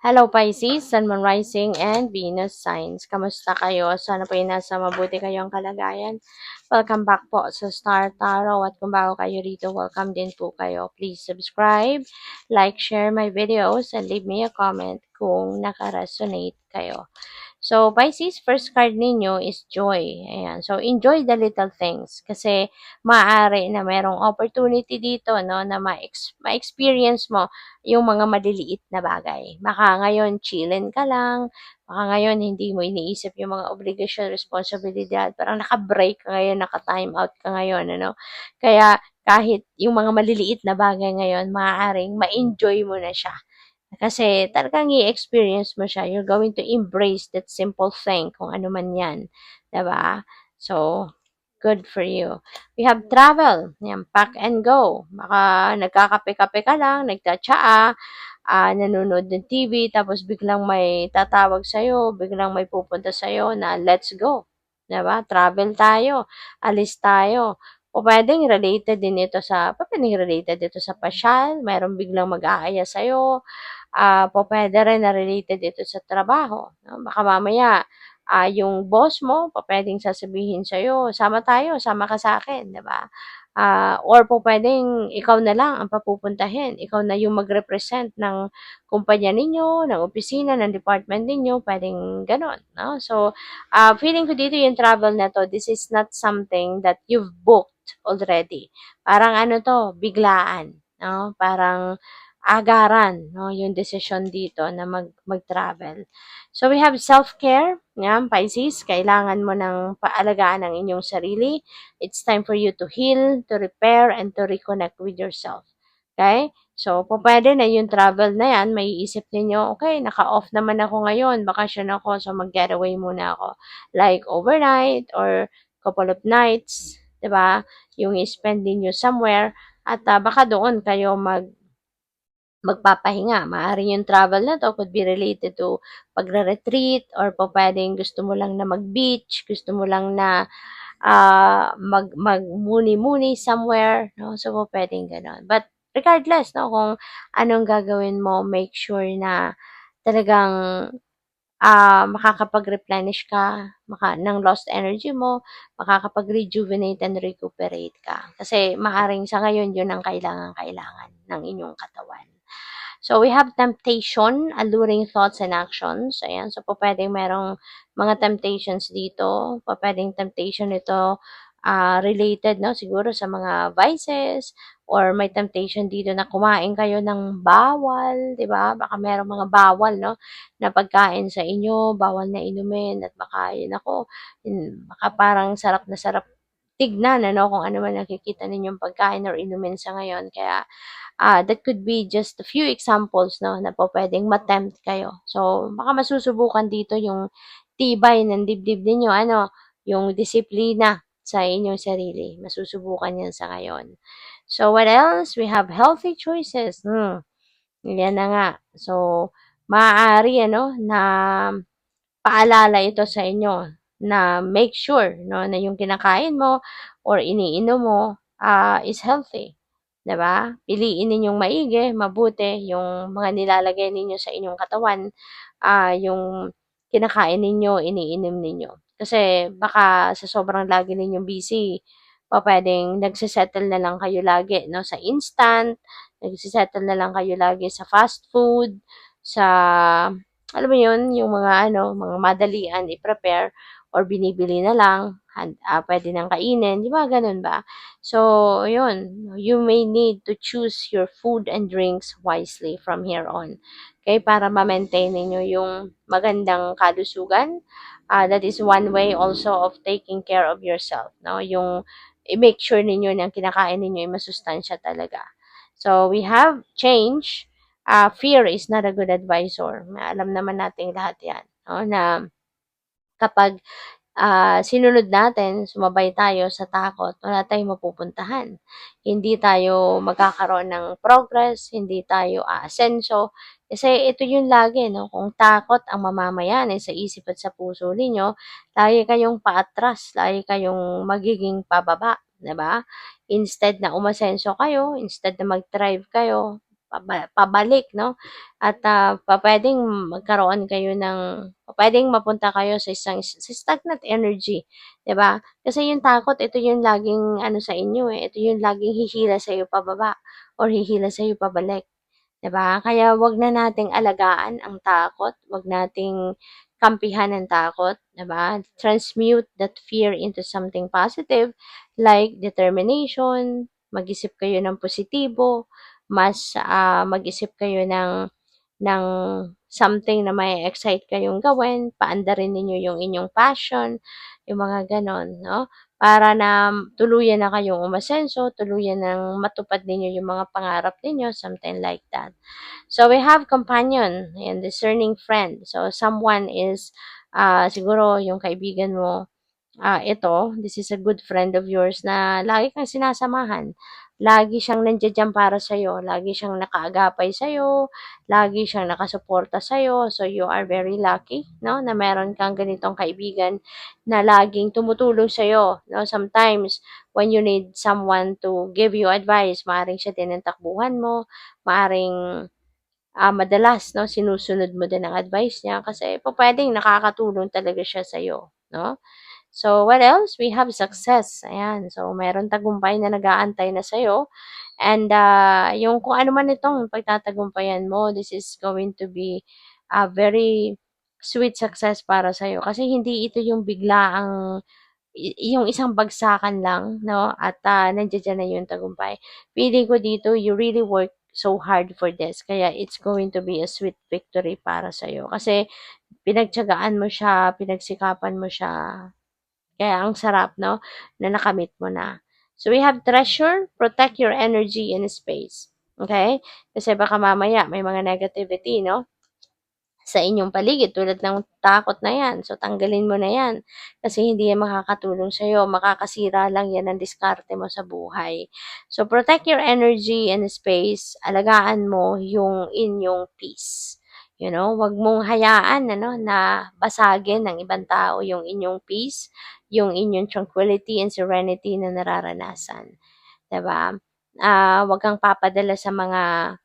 Hello Pisces, Sun, Moon Rising, and Venus Signs. Kamusta kayo? Sana po ay nasa mabuti kayong kalagayan. Welcome back po sa Star Tarot. At kung bago kayo rito, welcome din po kayo. Please subscribe, like, share my videos, and leave me a comment kung naka-resonate kayo. So, Pisces, first card ninyo is joy. Ayan. So, enjoy the little things. Kasi, maaari na merong opportunity dito, no, na ma-experience mo yung mga maliliit na bagay. Baka ngayon, chillin ka lang. Baka ngayon, hindi mo iniisip yung mga obligasyon, responsibilidad. Parang naka-break ka ngayon, naka-time out ka ngayon, ano. Kaya, kahit yung mga maliliit na bagay ngayon, maaaring ma-enjoy mo na siya. Kasi talagang i-experience mo siya. You're going to embrace that simple thing, kung ano man yan. 'Di ba? So, good for you. We have travel. Yan, pack and go. Baka nagkakape-kape ka lang, nagtatsaa, nanonood ng TV, tapos biglang may tatawag sa'yo, biglang may pupunta sa'yo na let's go. 'Di ba? Travel tayo, alis tayo. O pwedeng related din ito sa, pwedeng related ito sa pasyal, mayroong biglang mag-aaya sa'yo, pupuwede rin na related ito sa trabaho, 'no? Baka mamaya, yung boss mo pupuwedeng sasabihin sa'yo, "Sama tayo, sama ka sa'kin," 'di ba? Or pupuwedeng ikaw na lang ang papupuntahin, ikaw na yung mag-represent ng kumpanya ninyo, ng opisina, ng department ninyo, puwedeng gano'n, 'no? So, feeling ko dito yung travel na 'to, this is not something that you've booked already. Parang ano 'to, biglaan, 'no? Parang agaran, 'no, yung desisyon dito na mag-travel. So we have self-care, yan, Pisces, kailangan mo ng paalagaan ang inyong sarili. It's time for you to heal, to repair, and to reconnect with yourself. Okay? So, pwede na yung travel na yan, may isip ninyo, okay, naka-off naman ako ngayon, bakasyon ako, so mag-getaway muna ako. Like overnight or couple of nights, 'di ba? Yung i-spend ninyo somewhere at baka doon kayo magpapahinga. Maaaring yung travel na 'to could be related to pagre-retreat or pupuwedeng gusto mo lang na mag-beach, gusto mo lang na, magmuni-muni somewhere, 'no? So, pupuwedeng gano'n. But regardless, 'no, kung anong gagawin mo, make sure na talagang, makakapag-replenish ka ng lost energy mo, makakapag-rejuvenate and recuperate ka. Kasi maaaring sa ngayon, yun ang kailangang-kailangan ng inyong katawan. So, we have temptation, alluring thoughts and actions. Ayan. So, pupuwedeng merong mga temptations dito. Pupuwedeng temptation ito, related, no, siguro sa mga vices or may temptation dito na kumain kayo ng bawal, 'di ba? Baka merong mga bawal, no, na pagkain sa inyo, bawal na inumin at baka, ay naku, baka parang sarap na sarap tignan, ano, kung ano man nakikita ninyong pagkain or inumin sa ngayon. Kaya, that could be just a few examples, no, na pupuwedeng ma-tempt kayo. So, baka masusubukan dito yung tibay ng dibdib ninyo, ano, yung disiplina sa inyong sarili. Masusubukan 'yan sa ngayon. So, what else? We have healthy choices. 'Yan na nga. So, maaari ano na paalala ito sa inyo na make sure, no, na yung kinakain mo or iniinom mo, is healthy. 'Di ba? Piliin ninyong maigi, mabuti yung mga nilalagay ninyo sa inyong katawan, yung kinakain ninyo, iniinom ninyo. Kasi baka sa sobrang lagi ninyong busy, pupuwedeng na lang kayo lagi, 'no, sa instant, na lang kayo lagi sa fast food, sa alam mo 'yun, yung mga ano, mga madalian i-prepare or binibili na lang, puwede nang kainin, 'di ba gano'n ba? So, 'yun, you may need to choose your food and drinks wisely from here on. Okay, para ma-maintain ninyo yung magandang kalusugan. That is one way also of taking care of yourself, 'no, yung i-make sure ninyo na ang kinakain ninyo ay masustansya talaga. So, we have change. Fear is not a good advisor. Alam naman nating lahat 'yan, 'no, na kapag sinunod natin, sumabay tayo sa takot, wala tayong mapupuntahan. Hindi tayo magkakaroon ng progress, hindi tayo aasenso. Kasi ito yung lagi, no? Kung takot ang mamamayanin sa isip at sa puso ninyo, lagi kayong paatras, lagi kayong magiging pababa, 'di ba? Instead na umasenso kayo, instead na mag-thrive kayo, pabalik, no? At puwedeng magkaroon kayo ng puwedeng mapunta kayo sa sa stagnant energy, 'di ba? Kasi yung takot, ito yung laging ano sa inyo, eh, ito yung laging hihila sa'yo pababa or hihila sa'yo pabalik. 'Di ba? Kaya 'wag na nating alagaan ang takot, 'wag nating kampihan ang takot, 'di ba? Transmute that fear into something positive like determination, mag-isip kayo ng positibo, mas mag-isip kayo ng something na may excite kayong gawin, paandarin ninyo yung inyong passion, yung mga gano'n, no? Para na tuluyan na kayong umasenso, tuluyan ng matupad ninyo yung mga pangarap ninyo, something like that. So we have companion and discerning friend. So someone is siguro yung kaibigan mo, this is a good friend of yours na lagi kang sinasamahan. Lagi siyang nandiya para sa'yo. Lagi siyang nakaagapay sa'yo. Lagi siyang nakasuporta sa'yo. So you are very lucky, no, na meron kang ganitong kaibigan na laging tumutulong sa'yo. No? Sometimes, when you need someone to give you advice, maaring siya din ang takbuhan mo, maaring madalas 'no, sinusunod mo din ang advice niya kasi pupuwedeng nakakatulong talaga siya sa'yo, 'no? So, what else? We have success, ayan. So, meron tagumpay na nag-aantay na sa'yo and, yung kung ano man itong pagtatagumpayan mo, this is going to be a very sweet success para sa'yo kasi hindi ito yung biglaang yung isang bagsakan lang 'no, at nandiya na yung tagumpay. Feeling ko dito you really work so hard for this kaya it's going to be a sweet victory para sa'yo. Kasi pinagtiyagaan mo siya, pinagsikapan mo siya, kaya ang sarap 'no, na nakamit mo na. So we have treasure, protect your energy and space, okay? Kasi baka mamaya may mga negativity 'no, sa inyong paligid tulad ng takot na yan. So, tanggalin mo na yan. Kasi hindi yan makakatulong sa'yo. Makakasira lang yan ang diskarte mo sa buhay. So, protect your energy and space. Alagaan mo yung inyong peace. You know, wag mong hayaan na basagin ng ibang tao yung inyong peace, yung inyong tranquility and serenity na nararanasan. 'Di ba? 'Wag kang papadala sa mga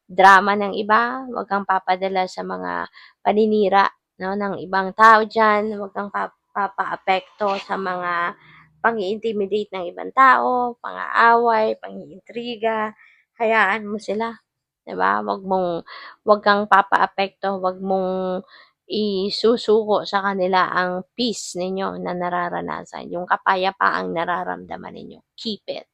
drama ng iba, 'wag kang papadala sa mga paninira 'no, ng ibang tao diyan, 'wag kang papaapekto sa mga pang-i-intimidate ng ibang tao, pang-aaway, pang-iintriga, hayaan mo sila, 'di ba? 'Wag kang papaapekto, 'wag mong isusuko sa kanila ang peace ninyo na nararanasan, yung kapayapaang nararamdaman ninyo. Keep it.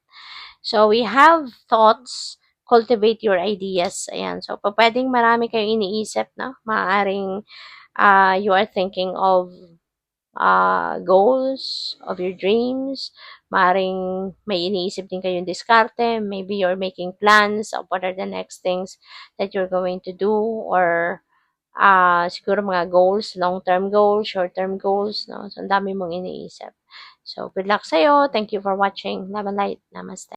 So, we have thoughts, cultivate your ideas. Ayan. So, puwedeng marami kayong iniisip, no? Maaaring you are thinking of goals, of your dreams. Maaaring may iniisip din kayong diskarte. Maybe you're making plans of what are the next things that you're going to do or siguro mga goals, long-term goals, short-term goals, no? So, ang dami mong iniisip. So, good luck sa'yo. Thank you for watching. Love and light. Namaste.